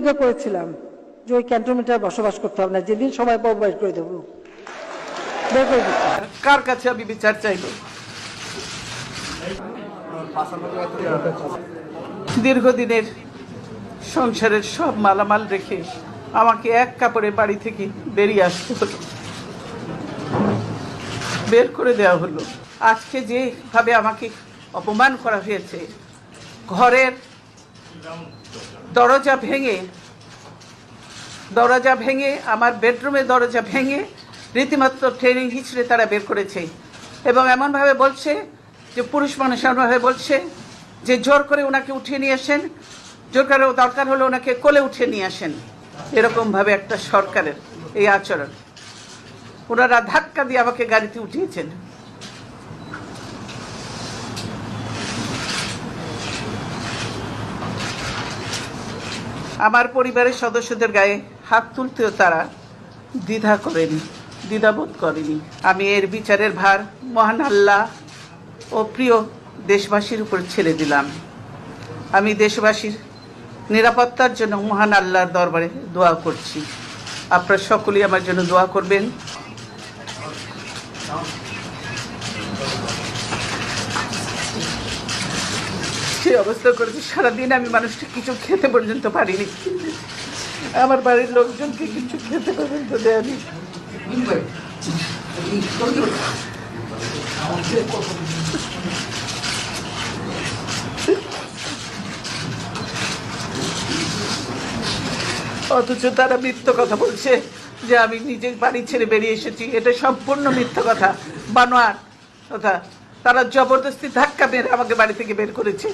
প্রতিজ্ঞা করেছিলাম যে ওই ক্যান্টনমেন্টে বসবাস করতে হবে না, যেদিন সময় পাবো বের করে দেবো, বের করে দিচ্ছি। কার কাছে আমি বিচার চাইব? দীর্ঘদিনের সংসারের সব মালামাল রেখে আমাকে এক কাপড়ে বাড়ি থেকে বেরিয়ে আসতে হলো, বের করে দেওয়া হলো। আজকে যেভাবে আমাকে অপমান করা হয়েছে, ঘরের দরজা ভেঙে আমার বেডরুমের দরজা ভেঙে রীতিমাত্র ট্রেনিং হিসেবে তারা বের করেছে এবং এমনভাবে বলছে যে পুরুষ মানুষ এমনভাবে বলছে যে জোর করে ওনাকে উঠিয়ে নিয়ে আসেন, জোর করে দরকার হলে ওনাকে কোলে উঠিয়ে নিয়ে আসেন। এরকমভাবে একটা সরকারের এই আচরণ। ওনারা ধাক্কা দিয়ে আমাকে গাড়িতে উঠিয়েছেন। আমার পরিবারের সদস্যদের গায়ে হাত তুলতেও তারা দ্বিধাবোধ করেনি। আমি এর বিচারের ভার মহান আল্লাহ ও প্রিয় দেশবাসীর উপর ছেড়ে দিলাম। আমি দেশবাসীর নিরাপত্তার জন্য মহান আল্লাহর দরবারে দোয়া করছি। আপনারা সকলেই আমার জন্য দোয়া করবেন। সেই অবস্থা করেছি, সারাদিন আমি মানুষটা কিছু খেতে পর্যন্ত পারিনি, আমার বাড়ির লোকজনকে কিছু খেতে পর্যন্ত দেয়নি। অথচ তারা মিথ্যা কথা বলছে যে আমি নিজের বাড়ি ছেড়ে বেরিয়ে এসেছি। এটা সম্পূর্ণ মিথ্যা কথা, বানোয়াট কথা। তারা জবরদস্তি ধাক্কা মেরে আমাকে বাড়ি থেকে বের করেছে।